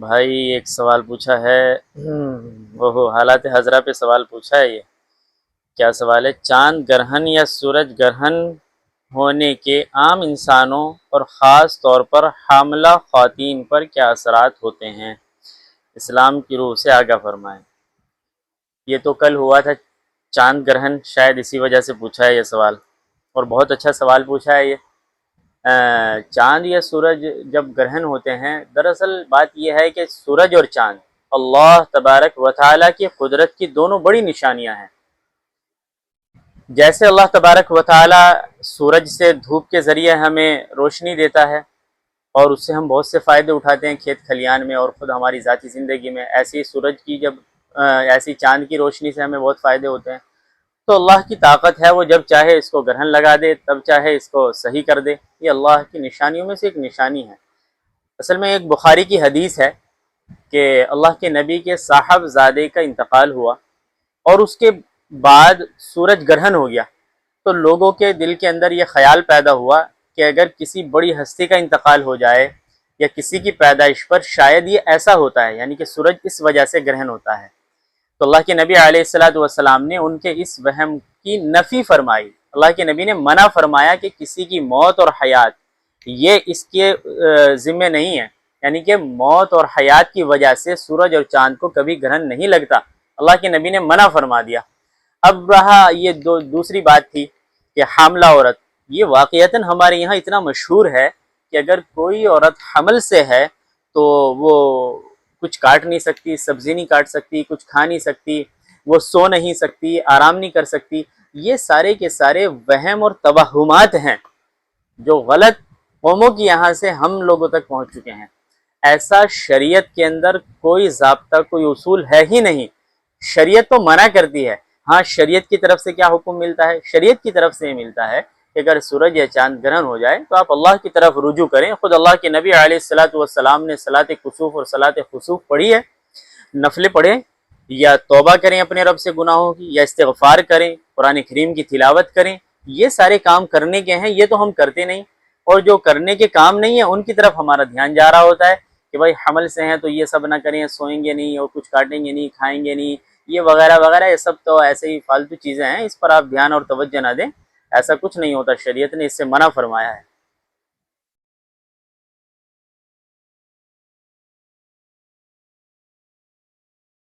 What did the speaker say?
بھائی ایک سوال پوچھا ہے۔ وہ حالات حضرہ پہ سوال پوچھا ہے یہ۔ کیا سوال ہے؟ چاند گرہن یا سورج گرہن ہونے کے عام انسانوں اور خاص طور پر حاملہ خواتین پر کیا اثرات ہوتے ہیں؟ اسلام کی روح سے آگاہ فرمائیں۔ یہ تو کل ہوا تھا چاند گرہن، شاید اسی وجہ سے پوچھا ہے یہ سوال، اور بہت اچھا سوال پوچھا ہے یہ۔ چاند یا سورج جب گرہن ہوتے ہیں، دراصل بات یہ ہے کہ سورج اور چاند اللہ تبارک و تعالیٰ کی قدرت کی دونوں بڑی نشانیاں ہیں۔ جیسے اللہ تبارک و تعالیٰ سورج سے دھوپ کے ذریعے ہمیں روشنی دیتا ہے اور اس سے ہم بہت سے فائدے اٹھاتے ہیں کھیت کھلیان میں اور خود ہماری ذاتی زندگی میں، ایسے ہی سورج کی ایسی چاند کی روشنی سے ہمیں بہت فائدے ہوتے ہیں۔ تو اللہ کی طاقت ہے، وہ جب چاہے اس کو گرہن لگا دے، تب چاہے اس کو صحیح کر دے۔ یہ اللہ کی نشانیوں میں سے ایک نشانی ہے۔ اصل میں ایک بخاری کی حدیث ہے کہ اللہ کے نبی کے صاحب زادے کا انتقال ہوا اور اس کے بعد سورج گرہن ہو گیا، تو لوگوں کے دل کے اندر یہ خیال پیدا ہوا کہ اگر کسی بڑی ہستی کا انتقال ہو جائے یا کسی کی پیدائش پر شاید یہ ایسا ہوتا ہے، یعنی کہ سورج اس وجہ سے گرہن ہوتا ہے۔ تو اللہ کے نبی علیہ الصلوۃ والسلام نے ان کے اس وہم کی نفی فرمائی۔ اللہ کے نبی نے منع فرمایا کہ کسی کی موت اور حیات یہ اس کے ذمہ نہیں ہے، یعنی کہ موت اور حیات کی وجہ سے سورج اور چاند کو کبھی گرہن نہیں لگتا۔ اللہ کے نبی نے منع فرما دیا۔ اب رہا یہ دوسری بات تھی کہ حاملہ عورت، یہ واقعتاً ہمارے یہاں اتنا مشہور ہے کہ اگر کوئی عورت حمل سے ہے تو وہ کچھ کاٹ نہیں سکتی، سبزی نہیں کاٹ سکتی، کچھ کھا نہیں سکتی، وہ سو نہیں سکتی، آرام نہیں کر سکتی۔ یہ سارے کے سارے وہم اور توہمات ہیں جو غلط قوموں کی یہاں سے ہم لوگوں تک پہنچ چکے ہیں۔ ایسا شریعت کے اندر کوئی ضابطہ، کوئی اصول ہے ہی نہیں۔ شریعت تو منع کرتی ہے، ہاں شریعت کی طرف سے کیا حکم ملتا ہے؟ شریعت کی طرف سے یہ ملتا ہے کہ اگر سورج یا چاند گرہن ہو جائے تو آپ اللہ کی طرف رجوع کریں۔ خود اللہ کے نبی علیہ الصلوۃ والسلام نے صلاۃ کسوف اور صلاۃ خسوف پڑھی ہے، نفلیں پڑھیں یا توبہ کریں اپنے رب سے گناہوں کی، یا استغفار کریں، قرآن کریم کی تلاوت کریں۔ یہ سارے کام کرنے کے ہیں، یہ تو ہم کرتے نہیں، اور جو کرنے کے کام نہیں ہیں ان کی طرف ہمارا دھیان جا رہا ہوتا ہے کہ بھائی حمل سے ہیں تو یہ سب نہ کریں، سوئیں گے نہیں اور کچھ کاٹیں گے نہیں، کھائیں گے نہیں، یہ وغیرہ وغیرہ، یہ سب تو ایسے ہی فالتو چیزیں ہیں، اس پر آپ دھیان اور توجہ نہ دیں۔ ایسا کچھ نہیں ہوتا، شریعت نے اس سے منع فرمایا ہے۔